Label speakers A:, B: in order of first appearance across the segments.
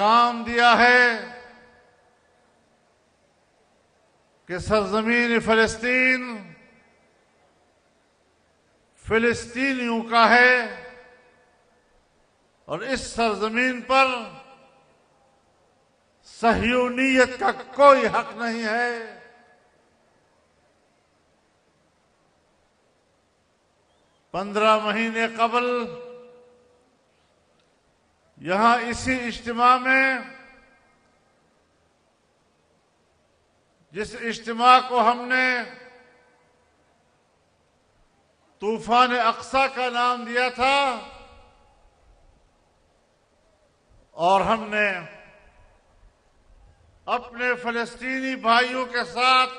A: پیغام دیا ہے کہ سرزمین فلسطین فلسطینیوں کا ہے اور اس سرزمین پر صہیونیت کا کوئی حق نہیں ہے۔ 15 مہینے قبل یہاں اسی اجتماع میں، جس اجتماع کو ہم نے طوفان اقصی کا نام دیا تھا، اور ہم نے اپنے فلسطینی بھائیوں کے ساتھ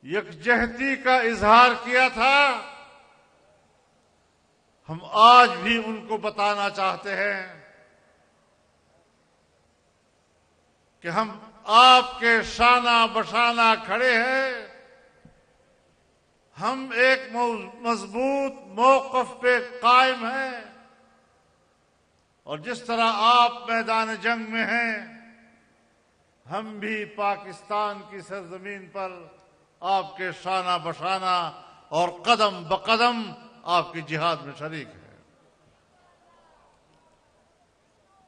A: یکجہتی کا اظہار کیا تھا، ہم آج بھی ان کو بتانا چاہتے ہیں کہ ہم آپ کے شانہ بشانہ کھڑے ہیں۔ ہم ایک مضبوط موقف پہ قائم ہیں، اور جس طرح آپ میدان جنگ میں ہیں، ہم بھی پاکستان کی سرزمین پر آپ کے شانہ بشانہ اور قدم بقدم آپ کی جہاد میں شریک ہیں۔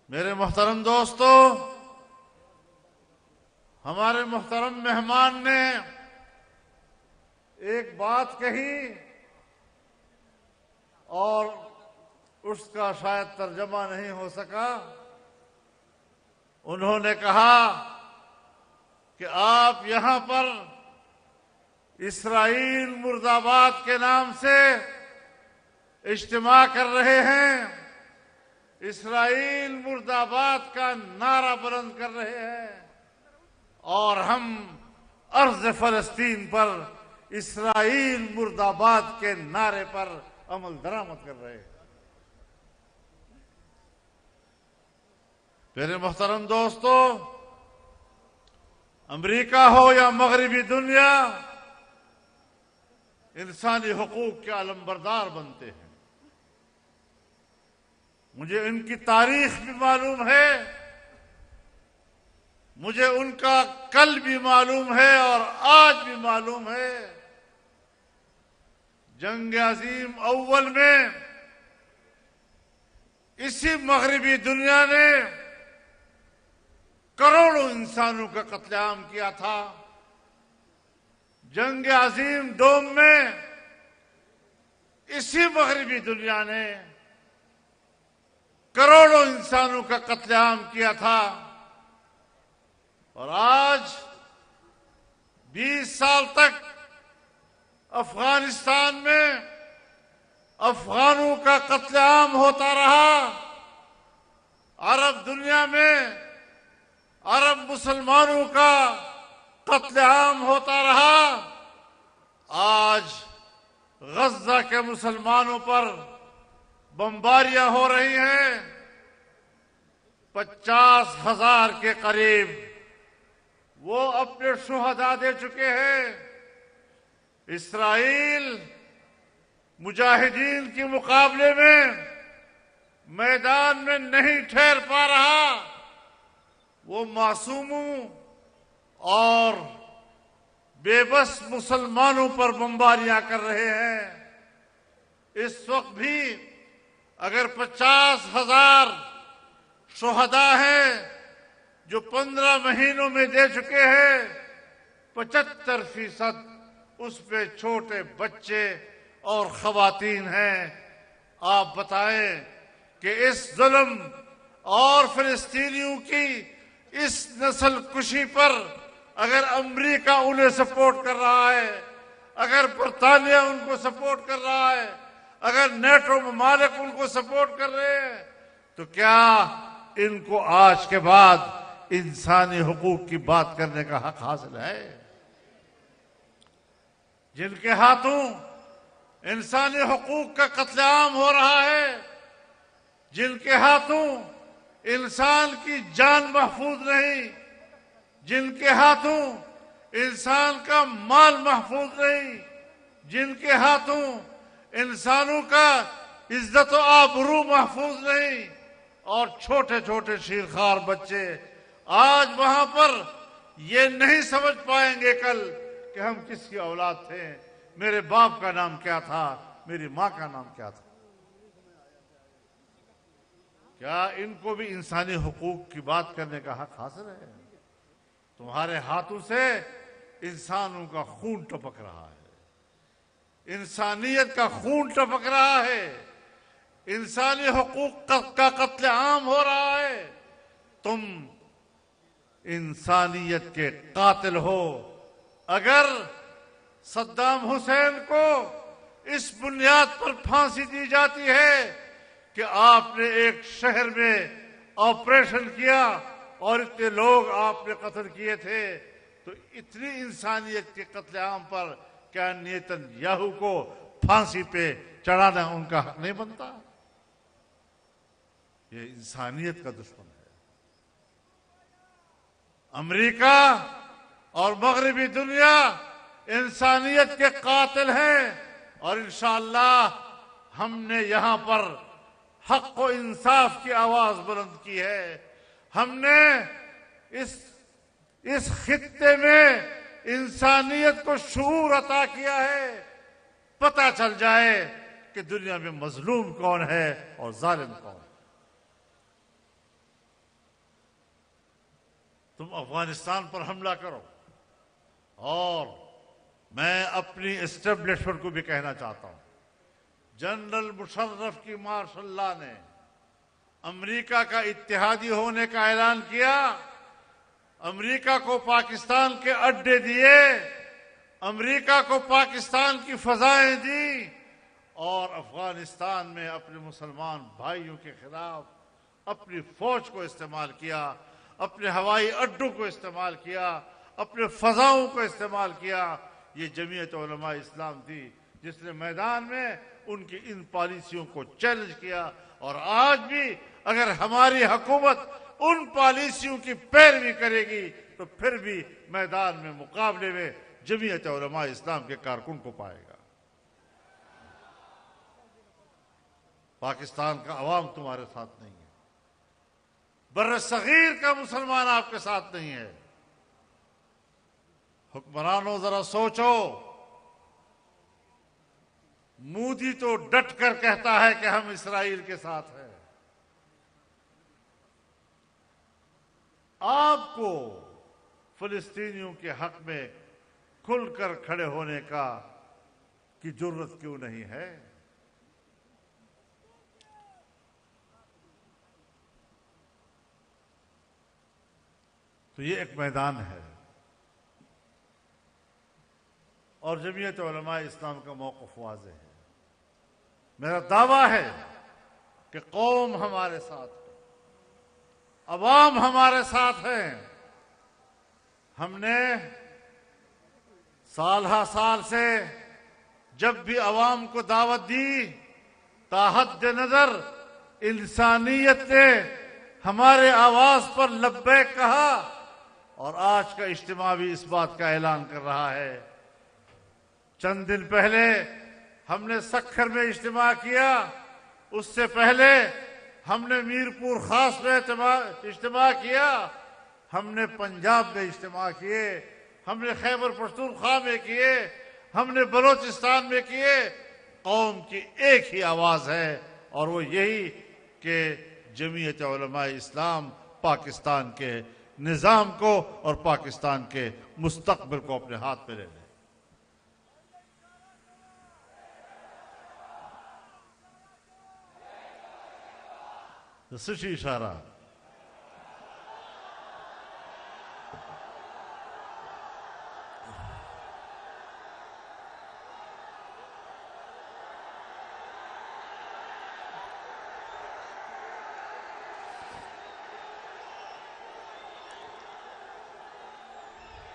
A: میرے محترم دوستو، ہمارے محترم مہمان نے ایک بات کہی اور اس کا شاید ترجمہ نہیں ہو سکا۔ انہوں نے کہا کہ آپ یہاں پر اسرائیل مرد آباد کے نام سے اجتماع کر رہے ہیں، اسرائیل مرد آباد کا نعرہ بلند کر رہے ہیں، اور ہم ارض فلسطین پر اسرائیل مرد آباد کے نعرے پر عمل درآمد کر رہے ہیں۔ میرے محترم دوستو، امریکہ ہو یا مغربی دنیا، انسانی حقوق کے علمبردار بنتے ہیں۔ مجھے ان کی تاریخ بھی معلوم ہے، مجھے ان کا کل بھی معلوم ہے اور آج بھی معلوم ہے۔ جنگ عظیم اول میں اسی مغربی دنیا نے کروڑوں انسانوں کا قتل عام کیا تھا۔ جنگ عظیم دوم میں اسی مغربی دنیا نے کروڑوں انسانوں کا قتل عام کیا تھا، اور آج 20 سال تک افغانستان میں افغانوں کا قتل عام ہوتا رہا، عرب دنیا میں عرب مسلمانوں کا قتل عام ہوتا رہا۔ آج غزہ کے مسلمانوں پر بمباریاں ہو رہی ہیں، 50,000 کے قریب وہ اپنے شہداء دے چکے ہیں۔ اسرائیل مجاہدین کے مقابلے میں میدان میں نہیں ٹھہر پا رہا، وہ معصوموں اور بے بس مسلمانوں پر بمباریاں کر رہے ہیں۔ اس وقت بھی اگر 50,000 شہداء ہیں جو 15 مہینوں میں دے چکے ہیں، 75% اس پہ چھوٹے بچے اور خواتین ہیں۔ آپ بتائیں کہ اس ظلم اور فلسطینیوں کی اس نسل کشی پر اگر امریکہ انہیں سپورٹ کر رہا ہے، اگر برطانیہ ان کو سپورٹ کر رہا ہے، اگر نیٹو ممالک ان کو سپورٹ کر رہے ہیں، تو کیا ان کو آج کے بعد انسانی حقوق کی بات کرنے کا حق حاصل ہے؟ جن کے ہاتھوں انسانی حقوق کا قتل عام ہو رہا ہے، جن کے ہاتھوں انسان کی جان محفوظ نہیں، جن کے ہاتھوں انسان کا مال محفوظ نہیں، جن کے ہاتھوں انسانوں کا عزت و آبرو محفوظ نہیں، اور چھوٹے چھوٹے شیرخوار بچے آج وہاں پر یہ نہیں سمجھ پائیں گے کل کہ ہم کس کی اولاد تھے، میرے باپ کا نام کیا تھا، میری ماں کا نام کیا تھا۔ کیا ان کو بھی انسانی حقوق کی بات کرنے کا حق حاصل ہے؟ تمہارے ہاتھوں سے انسانوں کا خون ٹپک رہا ہے، انسانیت کا خون ٹپک رہا ہے، انسانی حقوق کا قتل عام ہو رہا ہے۔ تم انسانیت کے قاتل ہو۔ اگر صدام حسین کو اس بنیاد پر پھانسی دی جاتی ہے کہ آپ نے ایک شہر میں آپریشن کیا اور اتنے لوگ آپ نے قتل کیے تھے، تو اتنی انسانیت کے قتل عام پر کیا نیتن یاہو کو پھانسی پہ چڑھانا ان کا حق نہیں بنتا؟ یہ انسانیت کا دشمن ہے۔ امریکہ اور مغربی دنیا انسانیت کے قاتل ہیں، اور انشاءاللہ ہم نے یہاں پر حق و انصاف کی آواز بلند کی ہے۔ ہم نے اس خطے میں انسانیت کو شعور عطا کیا ہے، پتہ چل جائے کہ دنیا میں مظلوم کون ہے اور ظالم کون ہے۔ تم افغانستان پر حملہ کرو، اور میں اپنی اسٹیبلشمنٹ کو بھی کہنا چاہتا ہوں، جنرل مشرف کی مارشل لاء نے امریکہ کا اتحادی ہونے کا اعلان کیا، امریکہ کو پاکستان کے اڈے دیے، امریکہ کو پاکستان کی فضائیں دی، اور افغانستان میں اپنے مسلمان بھائیوں کے خلاف اپنی فوج کو استعمال کیا، اپنے ہوائی اڈوں کو استعمال کیا، اپنے فضاؤں کو استعمال کیا۔ یہ جمعیت علماء اسلام تھی جس نے میدان میں ان کی ان پالیسیوں کو چیلنج کیا، اور آج بھی اگر ہماری حکومت ان پالیسیوں کی پیروی کرے گی تو پھر بھی میدان میں مقابلے میں جمعیت علماء اسلام کے کارکن کو پائے گا۔ پاکستان کا عوام تمہارے ساتھ نہیں ہے، بر صغیر کا مسلمان آپ کے ساتھ نہیں ہے۔ حکمرانوں ذرا سوچو، مودی تو ڈٹ کر کہتا ہے کہ ہم اسرائیل کے ساتھ ہیں، آپ کو فلسطینیوں کے حق میں کھل کر کھڑے ہونے کی جرت کیوں نہیں ہے؟ تو یہ ایک میدان ہے، اور جمعیت علماء اسلام کا موقف واضح ہے۔ میرا دعویٰ ہے کہ قوم ہمارے ساتھ ہے، عوام ہمارے ساتھ ہیں۔ ہم نے سال ہا سال سے جب بھی عوام کو دعوت دی، تاحد نظر انسانیت نے ہمارے آواز پر لبیک کہا، اور آج کا اجتماع بھی اس بات کا اعلان کر رہا ہے۔ چند دن پہلے ہم نے سکھر میں اجتماع کیا، اس سے پہلے ہم نے میرپور خاص میں اجتماع کیا، ہم نے پنجاب میں اجتماع کیے، ہم نے خیبر پختونخوا میں کیے، ہم نے بلوچستان میں کیے۔ قوم کی ایک ہی آواز ہے، اور وہ یہی کہ جمعیت علماء اسلام پاکستان کے نظام کو اور پاکستان کے مستقبل کو اپنے ہاتھ میں لے لے۔ سچی اشارہ۔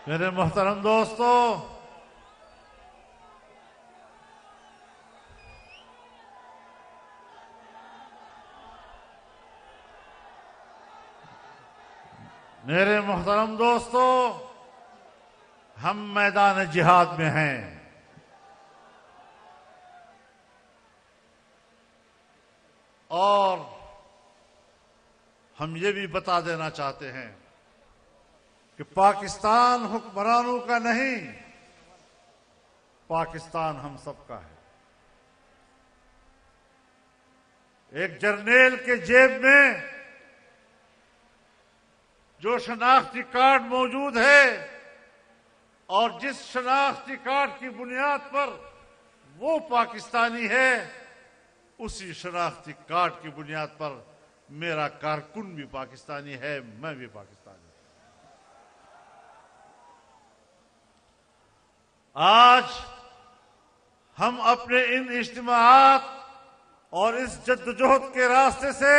A: میرے محترم دوستو، ہم میدان جہاد میں ہیں، اور ہم یہ بھی بتا دینا چاہتے ہیں کہ پاکستان حکمرانوں کا نہیں، پاکستان ہم سب کا ہے۔ ایک جرنیل کے جیب میں جو شناختی کارڈ موجود ہے اور جس شناختی کارڈ کی بنیاد پر وہ پاکستانی ہے، اسی شناختی کارڈ کی بنیاد پر میرا کارکن بھی پاکستانی ہے، میں بھی پاکستانی ہوں۔ آج ہم اپنے ان اجتماعات اور اس جدوجہد کے راستے سے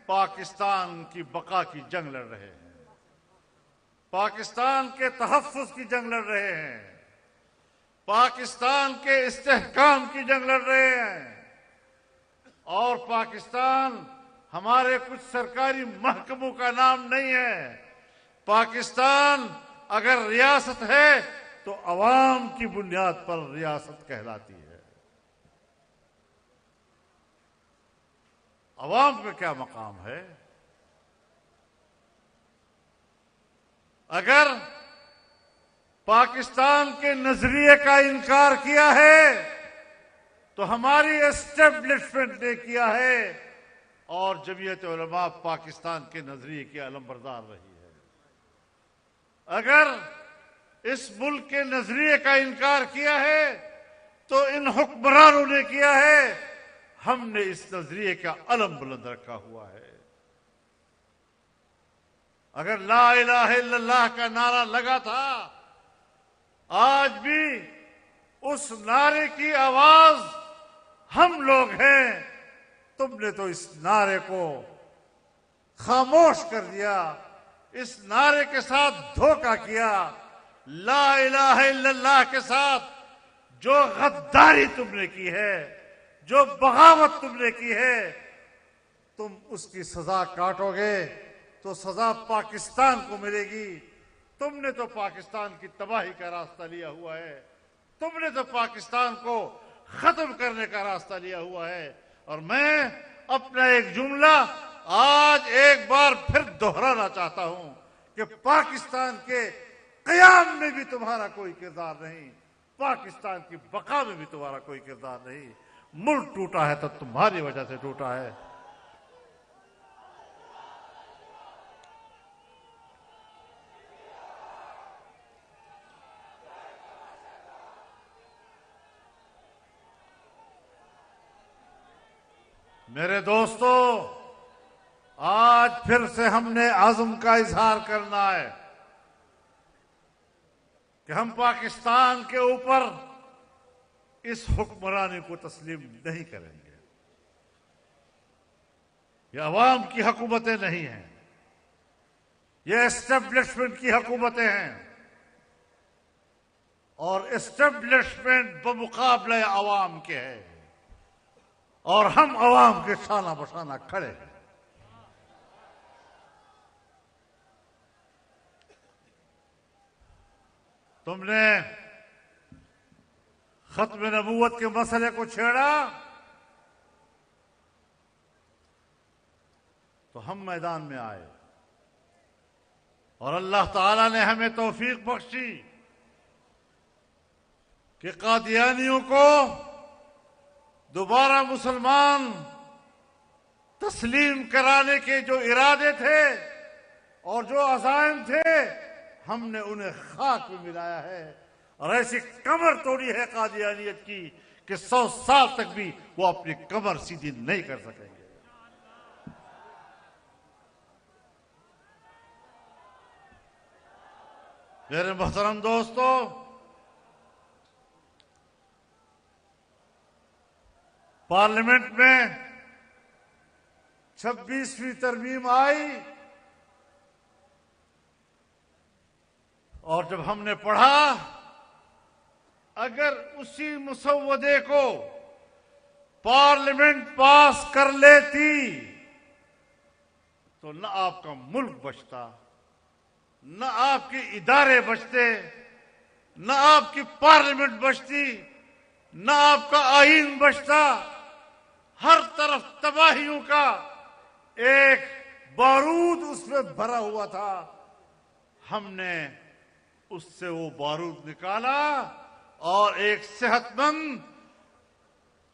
A: پاکستان کی بقا کی جنگ لڑ رہے ہیں، پاکستان کے تحفظ کی جنگ لڑ رہے ہیں، پاکستان کے استحکام کی جنگ لڑ رہے ہیں، اور پاکستان ہمارے کچھ سرکاری محکموں کا نام نہیں ہے۔ پاکستان اگر ریاست ہے تو عوام کی بنیاد پر ریاست کہلاتی ہے۔ عوام کا کیا مقام ہے؟ اگر پاکستان کے نظریے کا انکار کیا ہے تو ہماری اسٹیبلشمنٹ نے کیا ہے، اور جمعیت علماء پاکستان کے نظریے کی علمبردار رہی ہے۔ اگر اس ملک کے نظریے کا انکار کیا ہے تو ان حکمرانوں نے کیا ہے، ہم نے اس نظریے کا علم بلند رکھا ہوا ہے۔ اگر لا الہ الا اللہ کا نعرہ لگا تھا، آج بھی اس نعرے کی آواز ہم لوگ ہیں۔ تم نے تو اس نعرے کو خاموش کر دیا، اس نعرے کے ساتھ دھوکہ کیا۔ لا الہ الا اللہ کے ساتھ جو غداری تم نے کی ہے، جو بغاوت تم نے کی ہے، تم اس کی سزا کاٹو گے تو سزا پاکستان کو ملے گی۔ تم نے تو پاکستان کی تباہی کا راستہ لیا ہوا ہے، تم نے تو پاکستان کو ختم کرنے کا راستہ لیا ہوا ہے۔ اور میں اپنا ایک جملہ آج ایک بار پھر دہرانا چاہتا ہوں کہ پاکستان کے قیام میں بھی تمہارا کوئی کردار نہیں، پاکستان کی بقا میں بھی تمہارا کوئی کردار نہیں۔ ملک ٹوٹا ہے تو تمہاری وجہ سے ٹوٹا ہے۔ میرے دوستو، آج پھر سے ہم نے عزم کا اظہار کرنا ہے کہ ہم پاکستان کے اوپر اس حکمرانی کو تسلیم نہیں کریں گے۔ یہ عوام کی حکومتیں نہیں ہیں، یہ اسٹیبلشمنٹ کی حکومتیں ہیں، اور اسٹیبلشمنٹ بمقابلہ عوام کے ہے، اور ہم عوام کے شانہ بشانہ کھڑے ہیں۔ تم نے ختم نبوت کے مسئلے کو چھیڑا تو ہم میدان میں آئے، اور اللہ تعالیٰ نے ہمیں توفیق بخشی کہ قادیانیوں کو دوبارہ مسلمان تسلیم کرانے کے جو ارادے تھے اور جو عزائم تھے، ہم نے انہیں خاک میں ملایا ہے، اور ایسی کمر توڑی ہے قادیانیت کی کہ 100 سال تک بھی وہ اپنی کمر سیدھی نہیں کر سکیں گے۔ میرے محترم دوستو، پارلیمنٹ میں 26ویں ترمیم آئی، اور جب ہم نے پڑھا، اگر اسی مسودے کو پارلیمنٹ پاس کر لیتی تو نہ آپ کا ملک بچتا، نہ آپ کے ادارے بچتے، نہ آپ کی پارلیمنٹ بچتی، نہ آپ کا آئین بچتا۔ ہر طرف تباہیوں کا ایک بارود اس میں بھرا ہوا تھا، ہم نے اس سے وہ بارود نکالا اور ایک صحت مند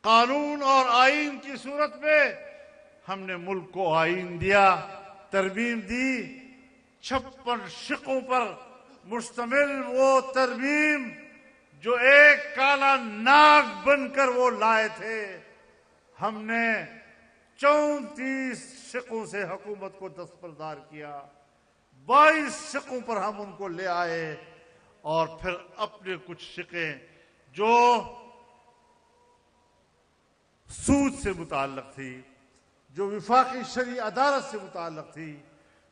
A: قانون اور آئین کی صورت میں ہم نے ملک کو آئین دیا، ترمیم دی۔ 56 شقوں پر مشتمل وہ ترمیم جو ایک کالا ناگ بن کر وہ لائے تھے، ہم نے 34 شقوں سے حکومت کو دستبردار کیا، 22 شقوں پر ہم ان کو لے آئے، اور پھر اپنے کچھ شقیں جو سود سے متعلق تھی، جو وفاقی شرعی عدالت سے متعلق تھی،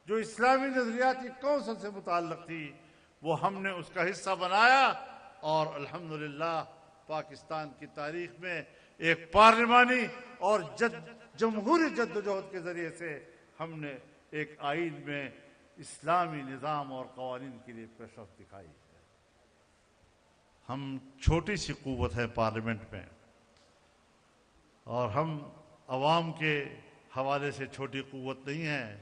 A: جو اسلامی نظریاتی کونسل سے متعلق تھی، وہ ہم نے اس کا حصہ بنایا، اور الحمدللہ پاکستان کی تاریخ میں ایک پارلیمانی اور جمہوری جدوجہد کے ذریعے سے ہم نے ایک آئین میں اسلامی نظام اور قوانین کے لیے پیشرفت دکھائی ہے۔ ہم چھوٹی سی قوت ہے پارلیمنٹ میں، اور ہم عوام کے حوالے سے چھوٹی قوت نہیں ہے۔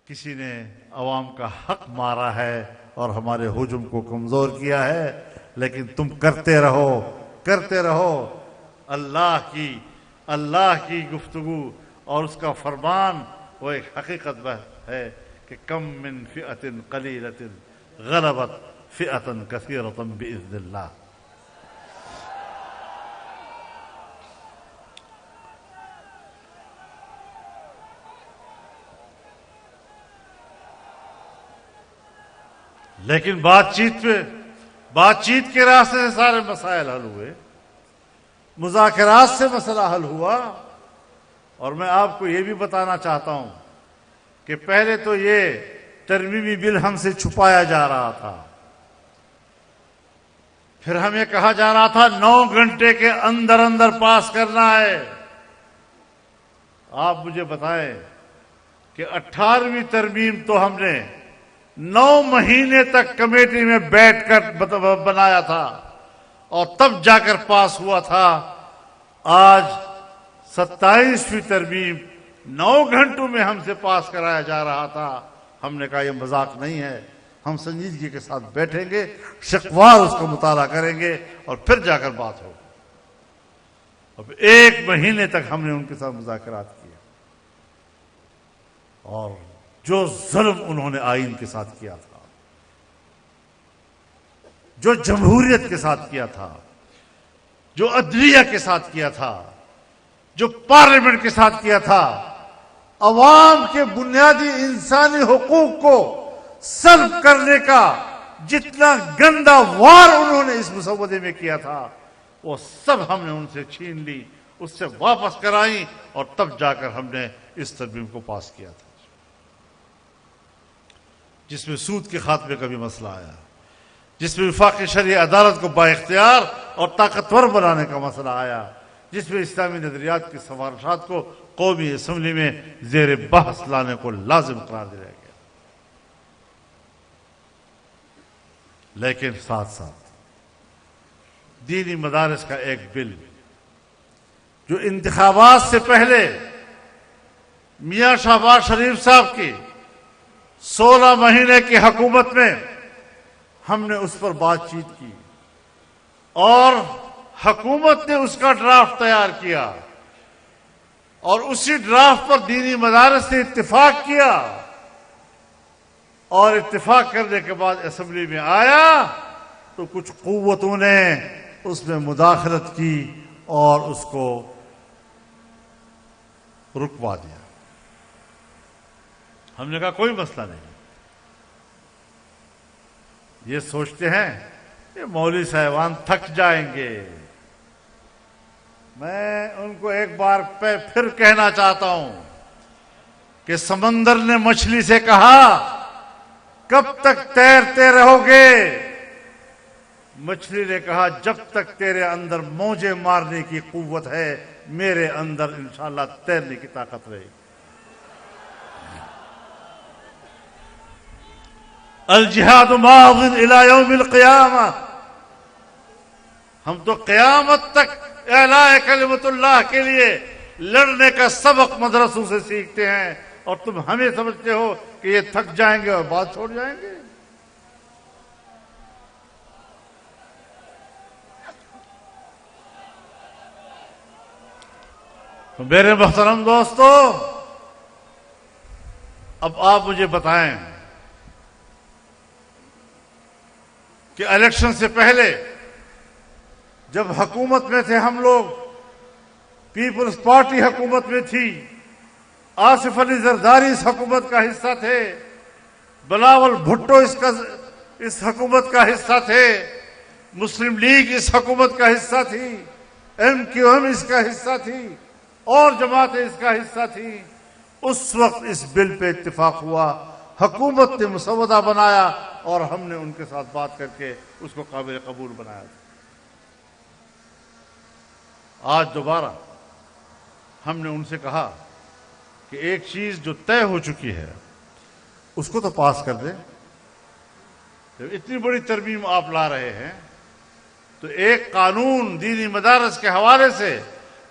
A: کسی نے عوام کا حق مارا ہے اور ہمارے ہجوم کو کمزور کیا ہے، لیکن تم کرتے رہو۔ اللہ کی گفتگو اور اس کا فرمان وہ ایک حقیقت ہے کہ کم من فئۃ قلیلۃ غلبت فئۃ کثیرۃ باذن اللہ۔ لیکن بات چیت کے راستے سے سارے مسائل حل ہوئے، مذاکرات سے مسئلہ حل ہوا۔ اور میں آپ کو یہ بھی بتانا چاہتا ہوں کہ پہلے تو یہ ترمیمی بل ہم سے چھپایا جا رہا تھا، پھر ہمیں کہا جا رہا تھا 9 گھنٹے کے اندر پاس کرنا ہے۔ آپ مجھے بتائیں کہ 18ویں ترمیم تو ہم نے 9 مہینے تک کمیٹی میں بیٹھ کر بنایا تھا، اور تب جا کر پاس ہوا تھا۔ آج 27ویں ترمیم 9 گھنٹوں میں ہم سے پاس کرایا جا رہا تھا۔ ہم نے کہا یہ مذاق نہیں ہے، ہم سنجیدگی کے ساتھ بیٹھیں گے، شقوار اس کا مطالعہ کریں گے، اور پھر جا کر بات ہوگی۔ اب 1 مہینے تک ہم نے ان کے ساتھ مذاکرات کیے، اور جو ظلم انہوں نے آئین کے ساتھ کیا تھا، جو جمہوریت کے ساتھ کیا تھا، جو عدلیہ کے ساتھ کیا تھا، جو پارلیمنٹ کے ساتھ کیا تھا، عوام کے بنیادی انسانی حقوق کو سلب کرنے کا جتنا گندا وار انہوں نے اس مسودے میں کیا تھا، وہ سب ہم نے ان سے چھین لی، اس سے واپس کرائیں، اور تب جا کر ہم نے اس ترمیم کو پاس کیا تھا، جس میں سود کے خاتمے کا بھی مسئلہ آیا، جس میں وفاقی شرعی عدالت کو بااختیار اور طاقتور بنانے کا مسئلہ آیا، جس میں اسلامی نظریات کی سفارشات کو قومی اسمبلی میں زیر بحث لانے کو لازم قرار دیا گیا۔ لیکن ساتھ ساتھ دینی مدارس کا ایک بل جو انتخابات سے پہلے میاں شہباز شریف صاحب کی 16 مہینے کی حکومت میں ہم نے اس پر بات چیت کی، اور حکومت نے اس کا ڈرافٹ تیار کیا، اور اسی ڈرافٹ پر دینی مدارس نے اتفاق کیا، اور اتفاق کرنے کے بعد اسمبلی میں آیا تو کچھ قوتوں نے اس میں مداخلت کی اور اس کو رکوا دیا۔ ہم نے کہا کوئی مسئلہ نہیں، یہ سوچتے ہیں کہ مولوی صاحبان تھک جائیں گے۔ میں ان کو ایک بار پھر کہنا چاہتا ہوں کہ سمندر نے مچھلی سے کہا کب تک تیرتے رہو گے؟ مچھلی نے کہا جب تک تیرے اندر موجیں مارنے کی قوت ہے میرے اندر انشاءاللہ تیرنے کی طاقت رہے گی۔ الجہاد ماض الی یوم القیامہ، ہم تو قیامت تک اعلاء کلمت اللہ کے لیے لڑنے کا سبق مدرسوں سے سیکھتے ہیں، اور تم ہمیں سمجھتے ہو کہ یہ تھک جائیں گے اور بات چھوڑ جائیں گے. تو میرے محترم دوستو، اب آپ مجھے بتائیں کہ الیکشن سے پہلے جب حکومت میں تھے ہم لوگ، پیپلز پارٹی حکومت میں تھی، آصف علی زرداری اس حکومت کا حصہ تھے، بلاول بھٹو اس حکومت کا حصہ تھے، مسلم لیگ اس حکومت کا حصہ تھی، MQM اس کا حصہ تھی، اور جماعتیں اس کا حصہ تھی. اس وقت اس بل پہ اتفاق ہوا، حکومت نے مسودہ بنایا اور ہم نے ان کے ساتھ بات کر کے اس کو قابل قبول بنایا. آج دوبارہ ہم نے ان سے کہا کہ ایک چیز جو طے ہو چکی ہے اس کو تو پاس کر دیں. جب اتنی بڑی ترمیم آپ لا رہے ہیں تو ایک قانون دینی مدارس کے حوالے سے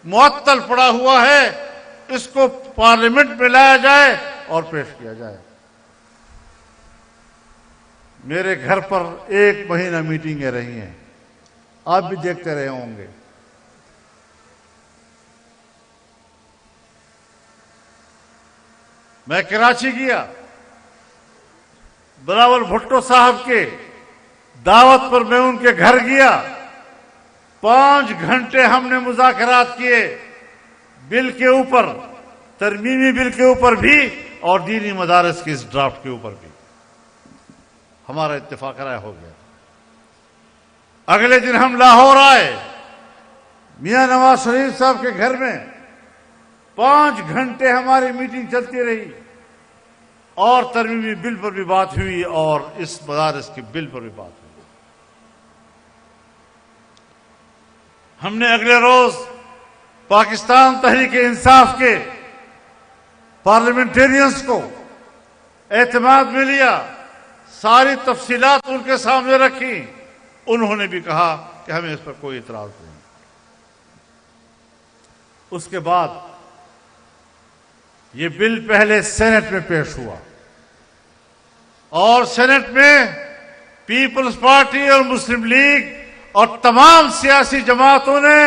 A: معطل پڑا ہوا ہے، اس کو پارلیمنٹ میں لایا جائے اور پیش کیا جائے. میرے گھر پر 1 مہینہ میٹنگیں رہی ہیں، آپ بھی دیکھتے رہے ہوں گے. میں کراچی گیا، بلاول بھٹو صاحب کے دعوت پر میں ان کے گھر گیا. 5 گھنٹے ہم نے مذاکرات کیے بل کے اوپر، ترمیمی بل کے اوپر بھی اور دینی مدارس کی اس ڈرافٹ کے اوپر بھی. ہمارا اتفاق رائے ہو گیا. اگلے دن ہم لاہور آئے، میاں نواز شریف صاحب کے گھر میں 5 گھنٹے ہماری میٹنگ چلتی رہی اور ترمیمی بل پر بھی بات ہوئی اور اس مدارس کے بل پر بھی بات ہوئی. ہم نے اگلے روز پاکستان تحریک انصاف کے پارلیمنٹیرینز کو اعتماد میں لیا، ساری تفصیلات ان کے سامنے رکھی. انہوں نے بھی کہا کہ ہمیں اس پر کوئی اعتراض نہیں. اس کے بعد یہ بل پہلے سینٹ میں پیش ہوا اور سینٹ میں پیپلز پارٹی اور مسلم لیگ اور تمام سیاسی جماعتوں نے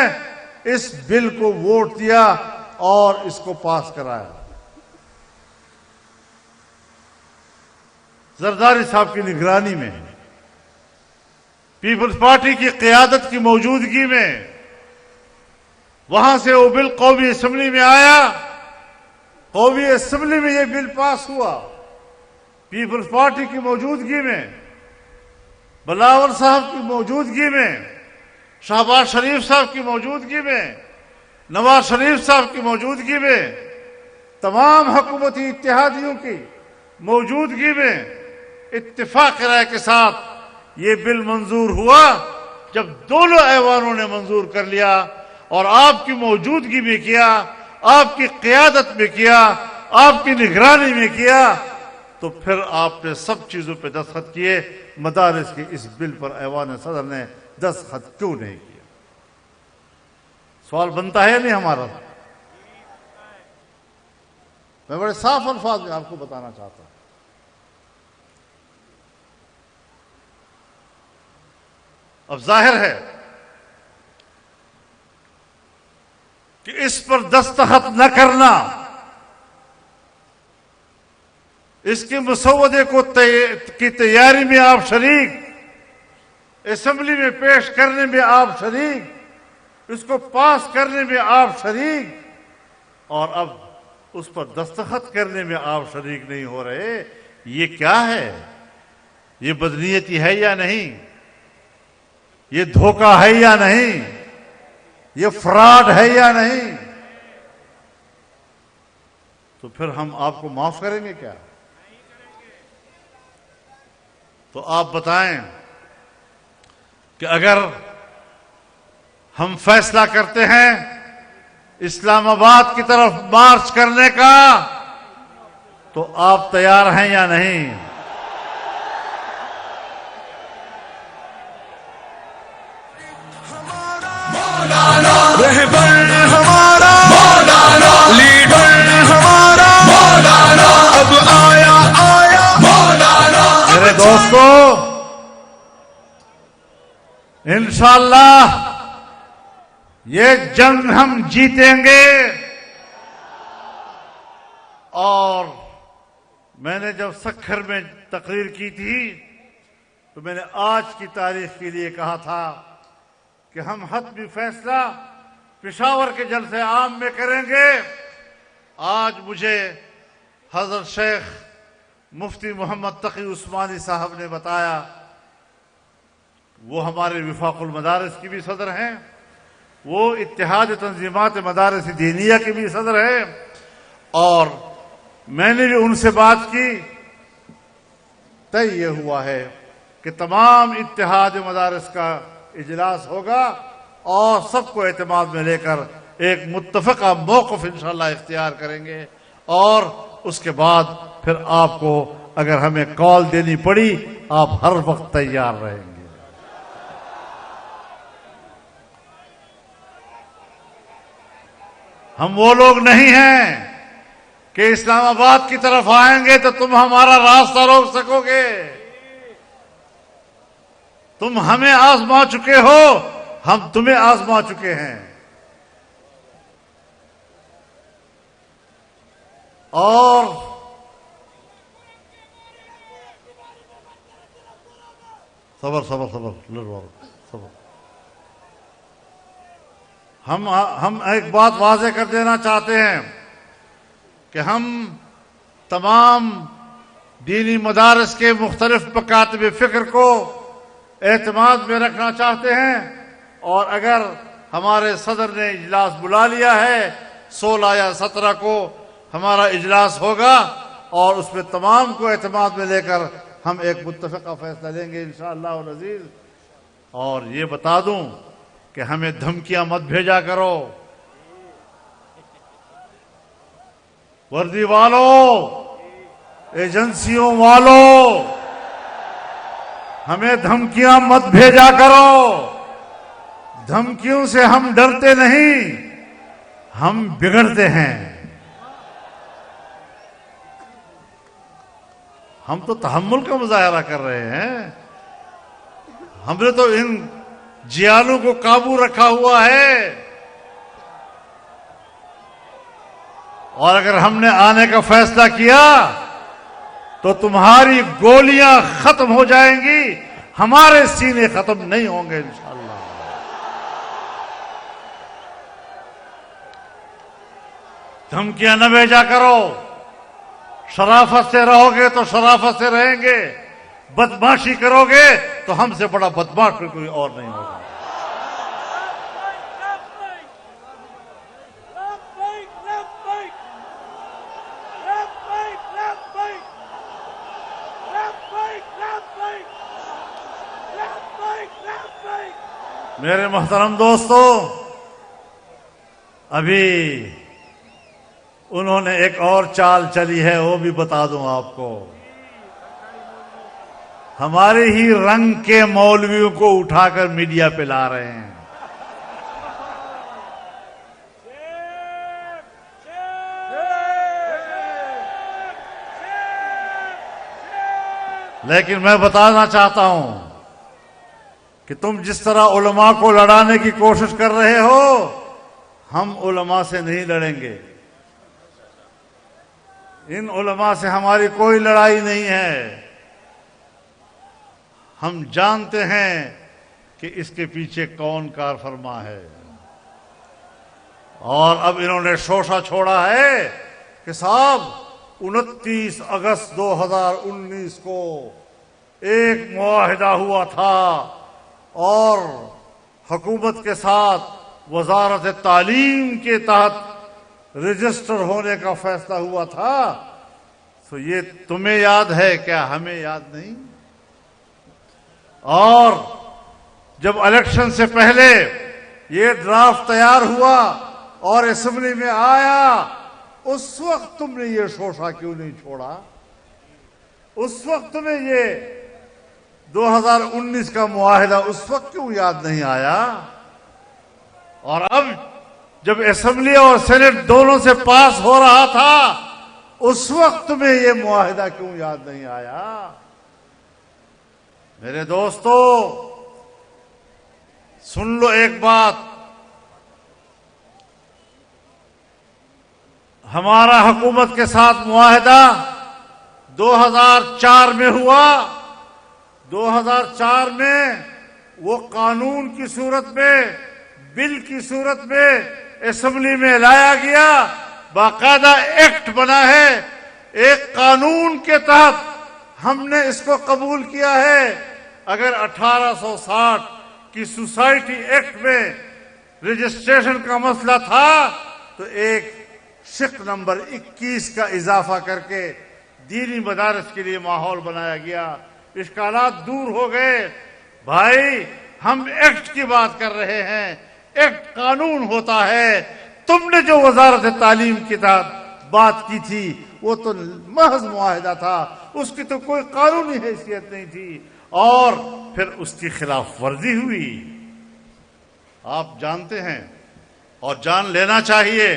A: اس بل کو ووٹ دیا اور اس کو پاس کرایا. زرداری صاحب کی نگرانی میں، پیپلز پارٹی کی قیادت کی موجودگی میں، وہاں سے وہ بل قومی اسمبلی میں آیا. قومی اسمبلی میں یہ بل پاس ہوا پیپلز پارٹی کی موجودگی میں، بلاول صاحب کی موجودگی میں، شہباز شریف صاحب کی موجودگی میں، نواز شریف صاحب کی موجودگی میں، تمام حکومتی اتحادیوں کی موجودگی میں اتفاق رائے کے ساتھ یہ بل منظور ہوا. جب دونوں ایوانوں نے منظور کر لیا اور آپ کی موجودگی میں کیا، آپ کی قیادت میں کیا، آپ کی نگرانی میں کیا، تو پھر آپ نے سب چیزوں پہ دستخط کیے. مدارس کے اس بل پر ایوان صدر نے دستخط کیوں نہیں کیا؟ سوال بنتا ہے نہیں ہمارا. میں بڑے صاف الفاظ میں آپ کو بتانا چاہتا ہوں. اب ظاہر ہے کہ اس پر دستخط نہ کرنا، اس کے مسودے کی تیاری میں آپ شریک، اسمبلی میں پیش کرنے میں آپ شریک، اس کو پاس کرنے میں آپ شریک، اور اب اس پر دستخط کرنے میں آپ شریک نہیں ہو رہے. یہ کیا ہے؟ یہ بدنیتی ہے یا نہیں؟ یہ دھوکہ ہے یا نہیں؟ یہ فراڈ ہے یا نہیں؟ تو پھر ہم آپ کو معاف کریں گے کیا؟ تو آپ بتائیں کہ اگر ہم فیصلہ کرتے ہیں اسلام آباد کی طرف مارچ کرنے کا تو آپ تیار ہیں یا نہیں؟
B: رہبر ہمارا مولانا، لیڈر ہمارا مولانا.
A: دوستو، انشاءاللہ یہ جنگ ہم جیتیں گے. اور میں نے جب سکھر میں تقریر کی تھی تو میں نے آج کی تاریخ کے لیے کہا تھا کہ ہم حتمی فیصلہ پشاور کے جلسے عام میں کریں گے. آج مجھے حضرت شیخ مفتی محمد تقی عثمانی صاحب نے بتایا، وہ ہمارے وفاق المدارس کی بھی صدر ہیں، وہ اتحاد تنظیمات مدارس دینیہ کے بھی صدر ہیں، اور میں نے بھی ان سے بات کی. طے یہ ہوا ہے کہ تمام اتحاد مدارس کا اجلاس ہوگا اور سب کو اعتماد میں لے کر ایک متفقہ موقف انشاءاللہ اختیار کریں گے، اور اس کے بعد پھر آپ کو اگر ہمیں کال دینی پڑی آپ ہر وقت تیار رہیں گے. ہم وہ لوگ نہیں ہیں کہ اسلام آباد کی طرف آئیں گے تو تم ہمارا راستہ روک سکو گے. تم ہمیں آزما چکے ہو، ہم تمہیں آزما چکے ہیں. اور صبر صبر صبر صبر. ہم ایک بات واضح کر دینا چاہتے ہیں کہ ہم تمام دینی مدارس کے مختلف مکاتب فکر کو اعتماد میں رکھنا چاہتے ہیں، اور اگر ہمارے صدر نے اجلاس بلا لیا ہے 16 یا 17 کو ہمارا اجلاس ہوگا، اور اس میں تمام کو اعتماد میں لے کر ہم ایک متفقہ فیصلہ لیں گے انشاءاللہ العزیز. اور یہ بتا دوں کہ ہمیں دھمکیاں مت بھیجا کرو. وردی والوں، ایجنسیوں والوں، ہمیں دھمکیاں مت بھیجا کرو. دھمکیوں سے ہم ڈرتے نہیں، ہم بگڑتے ہیں. ہم تو تحمل کا مظاہرہ کر رہے ہیں. ہم نے تو ان جیالوں کو قابو رکھا ہوا ہے، اور اگر ہم نے آنے کا فیصلہ کیا تو تمہاری گولیاں ختم ہو جائیں گی، ہمارے سینے ختم نہیں ہوں گے انشاءاللہ. دھمکیاں نہ بھیجا کرو. شرافت سے رہو گے تو شرافت سے رہیں گے، بدماشی کرو گے تو ہم سے بڑا بدماش کوئی اور نہیں ہوگا. میرے محترم دوستو، ابھی انہوں نے ایک اور چال چلی ہے، وہ بھی بتا دوں آپ کو. ہمارے ہی رنگ کے مولویوں کو اٹھا کر میڈیا پہ لا رہے ہیں. لیکن میں بتانا چاہتا ہوں کہ تم جس طرح علماء کو لڑانے کی کوشش کر رہے ہو، ہم علماء سے نہیں لڑیں گے. ان علماء سے ہماری کوئی لڑائی نہیں ہے. ہم جانتے ہیں کہ اس کے پیچھے کون کار فرما ہے. اور اب انہوں نے شوشہ چھوڑا ہے کہ صاحب 29 اگست 2019 کو ایک معاہدہ ہوا تھا اور حکومت کے ساتھ وزارت تعلیم کے تحت رجسٹر ہونے کا فیصلہ ہوا تھا. تو یہ تمہیں یاد ہے کیا؟ ہمیں یاد نہیں. اور جب الیکشن سے پہلے یہ ڈرافٹ تیار ہوا اور اسمبلی میں آیا، اس وقت تم نے یہ شوشہ کیوں نہیں چھوڑا؟ اس وقت تمہیں یہ 2019 کا معاہدہ اس وقت کیوں یاد نہیں آیا؟ اور اب جب اسمبلی اور سینٹ دونوں سے پاس ہو رہا تھا، اس وقت تمہیں یہ معاہدہ کیوں یاد نہیں آیا؟ میرے دوستو سن لو ایک بات، ہمارا حکومت کے ساتھ معاہدہ 2004 میں ہوا۔ 2004 میں وہ قانون کی صورت میں، بل کی صورت میں اسمبلی میں لایا گیا، باقاعدہ ایکٹ بنا ہے، ایک قانون کے تحت ہم نے اس کو قبول کیا ہے۔ اگر 1860 کی سوسائٹی ایکٹ میں رجسٹریشن کا مسئلہ تھا تو ایک شق نمبر 21 کا اضافہ کر کے دینی مدارس کے لیے ماحول بنایا گیا، اشکالات دور ہو گئے۔ بھائی ہم ایکٹ کی بات کر رہے ہیں، ایکٹ قانون ہوتا ہے۔ تم نے جو وزارت تعلیم کی بات کی تھی وہ تو محض معاہدہ تھا، اس کی تو کوئی قانونی حیثیت نہیں تھی، اور پھر اس کی خلاف ورزی ہوئی۔ آپ جانتے ہیں اور جان لینا چاہیے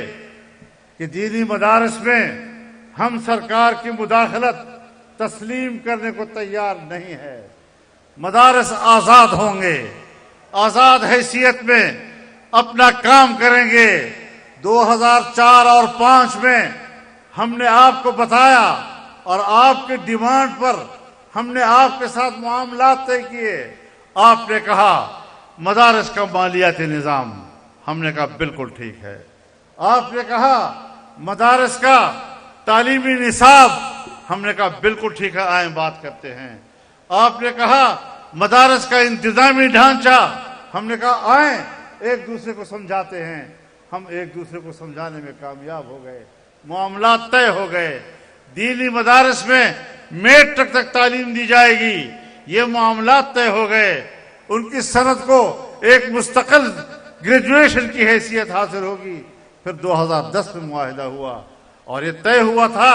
A: کہ دینی مدارس میں ہم سرکار کی مداخلت تسلیم کرنے کو تیار نہیں ہے۔ مدارس آزاد ہوں گے، آزاد حیثیت میں اپنا کام کریں گے۔ 2004 اور 2005 میں ہم نے آپ کو بتایا اور آپ کے ڈیمانڈ پر ہم نے آپ کے ساتھ معاملات طے کیے۔ آپ نے کہا مدارس کا مالیاتی نظام، ہم نے کہا بالکل ٹھیک ہے۔ آپ نے کہا مدارس کا تعلیمی نصاب، ہم نے کہا بالکل ٹھیک ہے، آئیں بات کرتے ہیں۔ آپ نے کہا مدارس کا انتظامی ڈھانچہ، ہم نے کہا آئیں ایک دوسرے کو سمجھاتے ہیں۔ ہم ایک دوسرے کو سمجھانے میں کامیاب ہو گئے، معاملات طے ہو گئے۔ دینی مدارس میں میٹرک تک تعلیم دی جائے گی، یہ معاملات طے ہو گئے۔ ان کی سند کو ایک مستقل گریجویشن کی حیثیت حاصل ہوگی۔ پھر 2010 میں معاہدہ ہوا اور یہ طے ہوا تھا،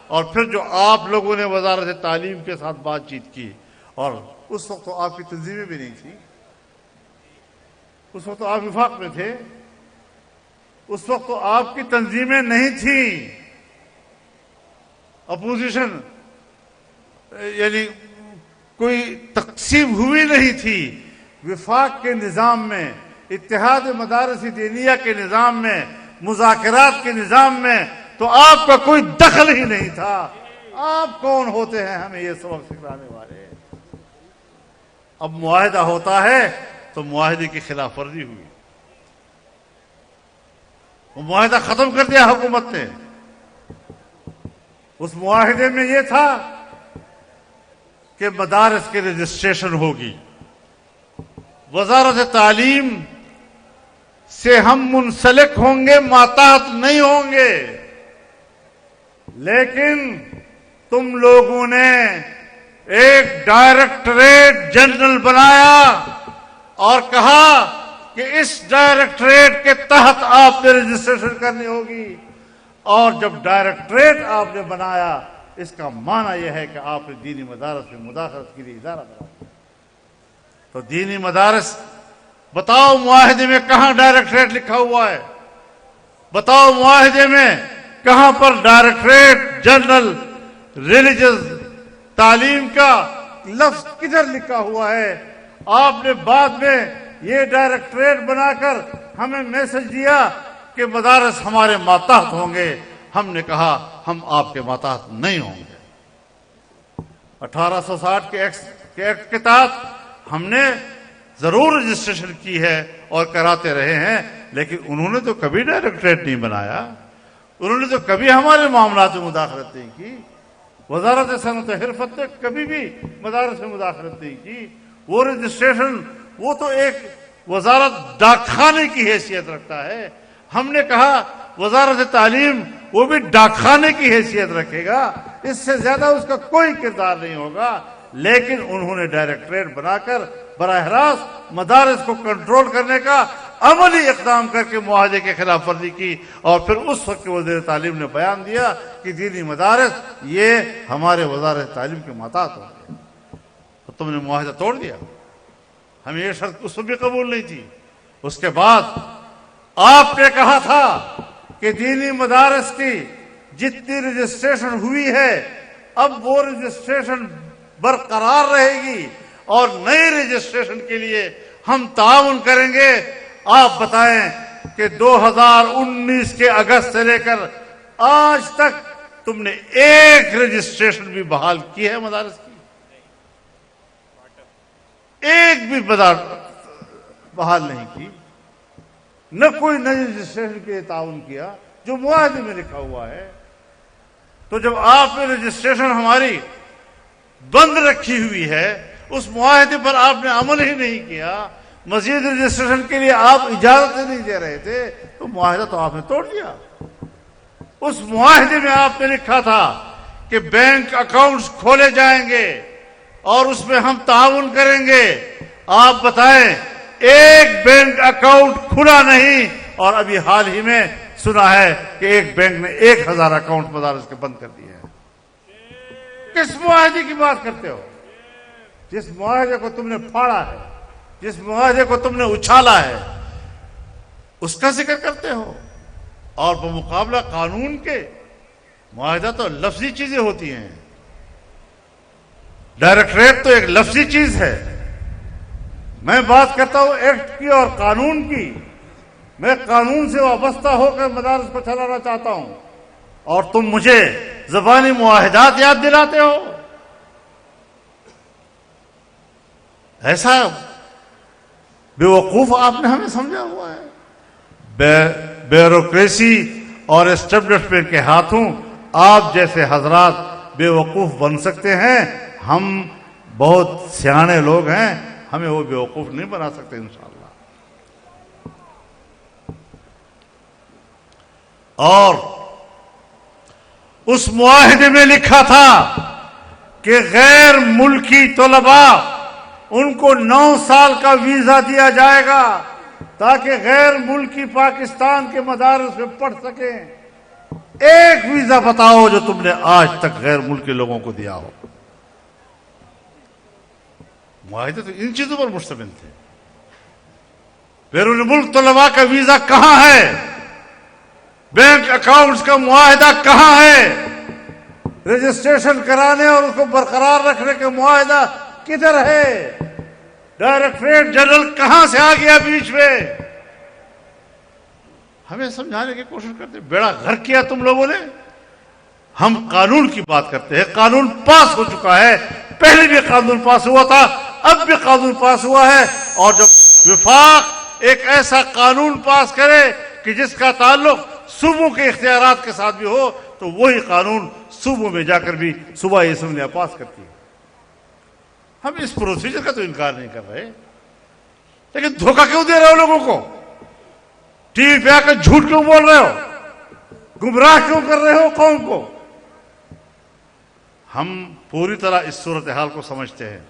A: اور پھر جو آپ لوگوں نے وزارت تعلیم کے ساتھ بات چیت کی، اور اس وقت تو آپ کی تنظیمیں بھی نہیں تھی، اس وقت تو آپ وفاق میں تھے، اس وقت تو آپ کی تنظیمیں نہیں تھیں، اپوزیشن یعنی کوئی تقسیم ہوئی نہیں تھی۔ وفاق کے نظام میں، اتحاد مدارس دینیہ کے نظام میں، مذاکرات کے نظام میں تو آپ کا کوئی دخل ہی نہیں تھا۔ آپ کون ہوتے ہیں ہمیں یہ سبق سکھانے والے؟ اب معاہدہ ہوتا ہے تو معاہدے کی خلاف ورزی ہوئی، وہ معاہدہ ختم کر دیا حکومت نے۔ اس معاہدے میں یہ تھا کہ مدارس کی رجسٹریشن ہوگی، وزارت تعلیم سے ہم منسلک ہوں گے، ماتحت نہیں ہوں گے۔ لیکن تم لوگوں نے ایک ڈائریکٹریٹ جنرل بنایا اور کہا کہ اس ڈائریکٹریٹ کے تحت آپ نے رجسٹریشن کرنی ہوگی، اور جب ڈائریکٹریٹ آپ نے بنایا اس کا معنی یہ ہے کہ آپ نے دینی مدارس میں مداخلت کے لیے ادارہ بنایا۔ تو دینی مدارس، بتاؤ معاہدے میں کہاں ڈائریکٹریٹ لکھا ہوا ہے؟ بتاؤ معاہدے میں کہاں پر ڈائریکٹریٹ جنرل ریلیجس تعلیم کا لفظ کدھر لکھا ہوا ہے؟ آپ نے بعد میں یہ ڈائریکٹریٹ بنا کر ہمیں میسج دیا کہ مدارس ہمارے ماتحت ہوں گے۔ ہم نے کہا ہم آپ کے ماتحت نہیں ہوں گے۔ 1860 کے ایکٹ کے تحت ہم نے ضرور رجسٹریشن کی ہے اور کراتے رہے ہیں، لیکن انہوں نے تو کبھی ڈائریکٹریٹ نہیں بنایا، انہوں نے تو کبھی ہمارے معاملات میں مداخلت نہیں کی۔ وزارت صنعت حرفت نے کبھی بھی مدارس میں مداخلت نہیں کی۔ وہ رجسٹریشن وہ تو ایک وزارت ڈاک خانے کی حیثیت رکھتا ہے۔ ہم نے کہا وزارت تعلیم وہ بھی ڈاک خانے کی حیثیت رکھے گا، اس سے زیادہ اس کا کوئی کردار نہیں ہوگا۔ لیکن انہوں نے ڈائریکٹریٹ بنا کر براہ راست مدارس کو کنٹرول کرنے کا عملی اقدام کر کے معاہدے کے خلاف ورزی کی، اور پھر اس وقت وزیر تعلیم نے بیان دیا کہ دینی مدارس یہ ہمارے وزارت تعلیم کے ماتحت ہوں گے۔ تو تم نے معاہدہ توڑ دیا۔ ہمیں یہ شرط اس وقت بھی قبول نہیں تھی۔ اس کے بعد آپ نے کہا تھا کہ دینی مدارس کی جتنی رجسٹریشن ہوئی ہے اب وہ رجسٹریشن برقرار رہے گی، اور نئے رجسٹریشن کے لیے ہم تعاون کریں گے. آپ بتائیں کہ 2019 کے اگست سے لے کر آج تک تم نے ایک رجسٹریشن بھی بحال کی ہے مدارس کی؟ ایک بھی بحال نہیں کی. نہ کوئی نئی رجسٹریشن کے لیے تعاون کیا جو معاہدے میں لکھا ہوا ہے. تو جب آپ نے رجسٹریشن ہماری بند رکھی ہوئی ہے، اس معاہدے پر آپ نے عمل ہی نہیں کیا، مزید رجسٹریشن کے لیے آپ اجازت نہیں دے رہے تھے، تو معاہدہ تو آپ نے توڑ دیا. اس معاہدے میں آپ نے لکھا تھا کہ بینک اکاؤنٹس کھولے جائیں گے اور اس میں ہم تعاون کریں گے. آپ بتائیں ایک بینک اکاؤنٹ کھلا نہیں، اور ابھی حال ہی میں سنا ہے کہ ایک بینک نے 1000 اکاؤنٹ مدارس کے بند کر دیے ہیں. کس معاہدے کی بات کرتے ہو؟ جس معاہدے کو تم نے پھاڑا ہے، جس معاہدے کو تم نے اچھالا ہے، اس کا ذکر کرتے ہو. اور بمقابلہ قانون کے معاہدہ تو لفظی چیزیں ہوتی ہیں. ڈائریکٹریٹ تو ایک لفظی چیز ہے. میں بات کرتا ہوں ایکٹ کی اور قانون کی. میں قانون سے وابستہ ہو کر مدارس کو چلانا چاہتا ہوں، اور تم مجھے زبانی معاہدات یاد دلاتے ہو. ایسا بیوقوف آپ نے ہمیں سمجھا ہوا ہے. بیوروکریسی اور اسٹیبلشمنٹ کے ہاتھوں آپ جیسے حضرات بیوقوف بن سکتے ہیں. ہم بہت سیانے لوگ ہیں، ہمیں وہ بیوقوف نہیں بنا سکتے انشاءاللہ. اور اس معاہدے میں لکھا تھا کہ غیر ملکی طلباء ان کو 9 سال کا ویزا دیا جائے گا تاکہ غیر ملکی پاکستان کے مدارس میں پڑھ سکیں. ایک ویزا بتاؤ جو تم نے آج تک غیر ملکی لوگوں کو دیا ہو. معاہدے تو ان چیزوں پر مشتمل تھے. بیرون ملک طلباء کا ویزا کہاں ہے؟ بینک اکاؤنٹس کا معاہدہ کہاں ہے؟ رجسٹریشن کرانے اور اس کو برقرار رکھنے کا معاہدہ کدھر ہے؟ ڈائریکٹریٹ جنرل کہاں سے آ گیا بیچ میں؟ ہمیں سمجھانے کی کوشش کرتے. بیڑا غرق کیا تم لوگوں نے. ہم قانون کی بات کرتے ہیں. قانون پاس ہو چکا ہے. پہلے بھی قانون پاس ہوا تھا، اب بھی قانون پاس ہوا ہے. اور جب وفاق ایک ایسا قانون پاس کرے کہ جس کا تعلق صوبوں کے اختیارات کے ساتھ بھی ہو، تو وہی قانون صوبوں میں جا کر بھی صوبائی اسمبلیاں پاس کرتی ہے. ہم اس پروسیجر کا تو انکار نہیں کر رہے، لیکن دھوکہ کیوں دے رہے ہو لوگوں کو؟ ٹی وی پہ آ کر جھوٹ کیوں بول رہے ہو؟ گمراہ کیوں کر رہے ہو قوم کو؟ ہم پوری طرح اس صورتحال کو سمجھتے ہیں.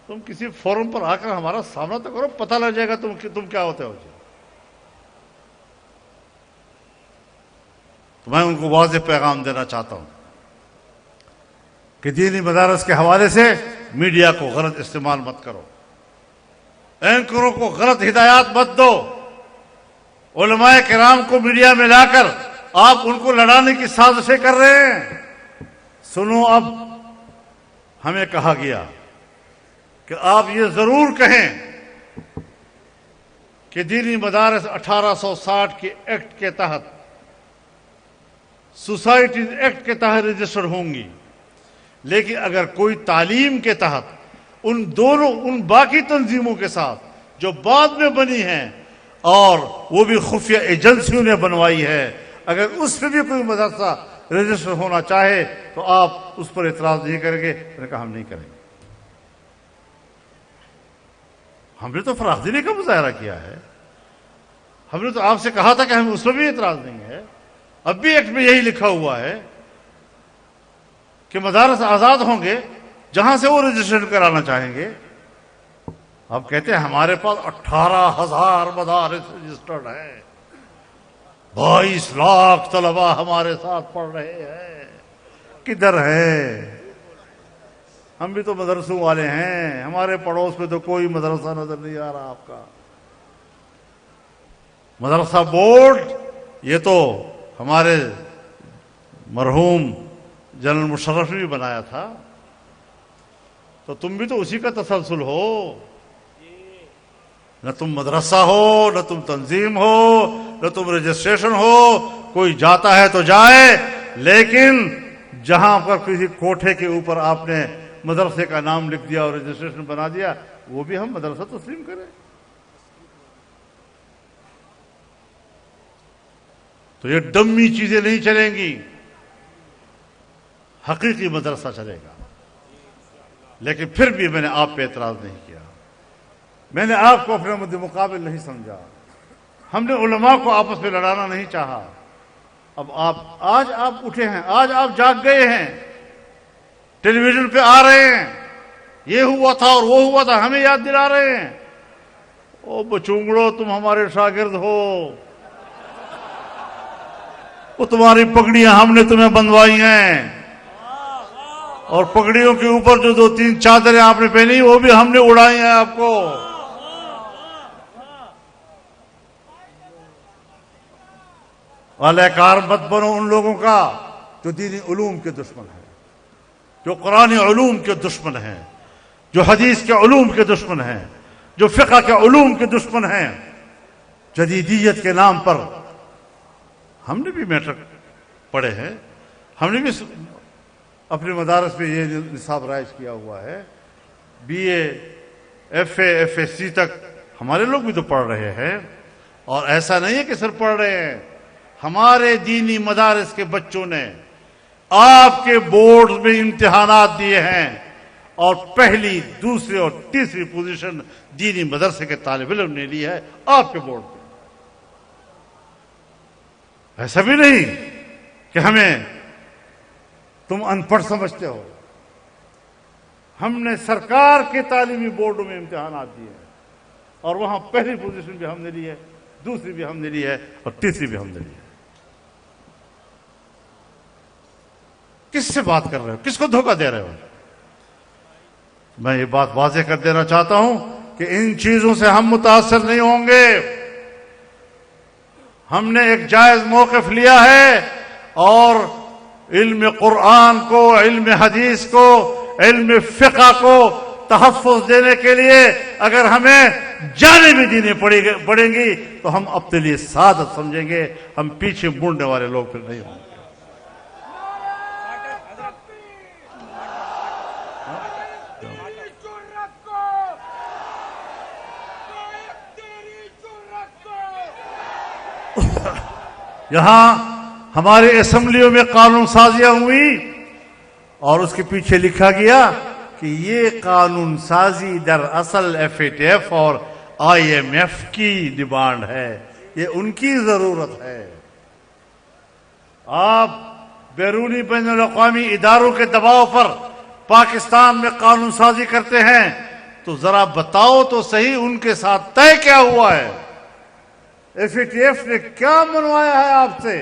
A: تم کسی فورم پر آ کر ہمارا سامنا تو کرو، پتہ لگ جائے گا تم کیا ہوتے ہو. تو میں ان کو واضح پیغام دینا چاہتا ہوں کہ دینی مدارس کے حوالے سے میڈیا کو غلط استعمال مت کرو، اینکروں کو غلط ہدایات مت دو. علماء کرام کو میڈیا میں لا کر آپ ان کو لڑانے کی سازشیں کر رہے ہیں. سنو، اب ہمیں کہا گیا کہ آپ یہ ضرور کہیں کہ دینی مدارس 1860 کے ایکٹ کے تحت، سوسائٹیز ایکٹ کے تحت رجسٹر ہوں گی، لیکن اگر کوئی تعلیم کے تحت ان باقی تنظیموں کے ساتھ جو بعد میں بنی ہیں اور وہ بھی خفیہ ایجنسیوں نے بنوائی ہے، اگر اس پہ بھی کوئی مدرسہ رجسٹر ہونا چاہے تو آپ اس پر اعتراض نہیں کریں گے. میں نے کہا ہم نہیں کریں گے. ہم نے تو فراخ دلی کا مظاہرہ کیا ہے. ہم نے تو آپ سے کہا تھا کہ ہمیں اس پر بھی اعتراض نہیں ہے. اب بھی ایکٹ میں یہی لکھا ہوا ہے کہ مدارس آزاد ہوں گے جہاں سے وہ رجسٹریشن کرانا چاہیں گے. آپ کہتے ہیں ہمارے پاس 18,000 مدارس رجسٹرڈ ہیں، 22 لاکھ طلباء ہمارے ساتھ پڑھ رہے ہیں. کدھر ہے؟ ہم بھی تو مدرسوں والے ہیں. ہمارے پڑوس میں تو کوئی مدرسہ نظر نہیں آ رہا. آپ کا مدرسہ بورڈ یہ تو ہمارے مرحوم جنرل مشرف نے بھی بنایا تھا. تو تم بھی تو اسی کا تسلسل ہو. نہ تم مدرسہ ہو، نہ تم تنظیم ہو، نہ تم رجسٹریشن ہو. کوئی جاتا ہے تو جائے، لیکن جہاں پر کسی کوٹھے کے اوپر آپ نے مدرسے کا نام لکھ دیا اور رجسٹریشن بنا دیا، وہ بھی ہم مدرسہ تسلیم کریں. تو یہ ڈمی چیزیں نہیں چلیں گی، حقیقی مدرسہ چلے گا. لیکن پھر بھی میں نے آپ پہ اعتراض نہیں کیا، میں نے آپ کو اپنے مد مقابل نہیں سمجھا. ہم نے علماء کو آپس میں لڑانا نہیں چاہا. اب آج آپ اٹھے ہیں، آج آپ جاگ گئے ہیں، ٹیلی ویژن پہ آ رہے ہیں، یہ ہوا تھا اور وہ ہوا تھا ہمیں یاد دلا رہے ہیں. او بچونگڑو، تم ہمارے شاگرد ہو، وہ تمہاری پگڑیاں ہم نے تمہیں بندوائی ہیں، اور پگڑیوں کے اوپر جو 2-3 چادریں آپ نے پہنی وہ بھی ہم نے اڑائی ہیں آپ کو. اہلکار مت بنو ان لوگوں کا جو دینی علوم کے دشمن ہیں، جو قرآنی علوم کے دشمن ہیں، جو حدیث کے علوم کے دشمن ہیں، جو فقہ کے علوم کے دشمن ہیں. جدیدیت کے نام پر ہم نے بھی میٹرک پڑھے ہیں، ہم نے بھی اپنے مدارس میں یہ نصاب رائج کیا ہوا ہے. B A, F A, F S C تک ہمارے لوگ بھی تو پڑھ رہے ہیں. اور ایسا نہیں ہے کہ صرف پڑھ رہے ہیں، ہمارے دینی مدارس کے بچوں نے آپ کے بورڈ میں امتحانات دیے ہیں، اور پہلی، دوسری اور تیسری پوزیشن دینی مدرسے کے طالب علم نے لی ہے آپ کے بورڈ پہ. ایسا بھی نہیں کہ ہمیں تم ان پڑھ سمجھتے ہو. ہم نے سرکار کے تعلیمی بورڈوں میں امتحانات دیے ہیں، اور وہاں پہلی پوزیشن بھی ہم نے لی ہے، دوسری بھی ہم نے لی ہے، اور تیسری بھی ہم نے لی ہے. کس سے بات کر رہے ہو؟ کس کو دھوکہ دے رہے ہو؟ میں یہ بات واضح کر دینا چاہتا ہوں کہ ان چیزوں سے ہم متاثر نہیں ہوں گے. ہم نے ایک جائز موقف لیا ہے، اور علم قرآن کو، علم حدیث کو، علم فقہ کو تحفظ دینے کے لیے اگر ہمیں جانیں بھی دینی پڑیں گی تو ہم اپنے لیے سعادت سمجھیں گے. ہم پیچھے مڑنے والے لوگ پھر نہیں ہوں گے. یہاں ہمارے اسمبلیوں میں قانون سازیاں ہوئی، اور اس کے پیچھے لکھا گیا کہ یہ قانون سازی در اصل ایف اے ٹی ایف اور آئی ایم ایف کی ڈیمانڈ ہے، یہ ان کی ضرورت ہے. آپ بیرونی بین الاقوامی اداروں کے دباؤ پر پاکستان میں قانون سازی کرتے ہیں، تو ذرا بتاؤ تو صحیح ان کے ساتھ طے کیا ہوا ہے؟ ایف اے ٹی ایف نے کیا منوایا ہے آپ سے؟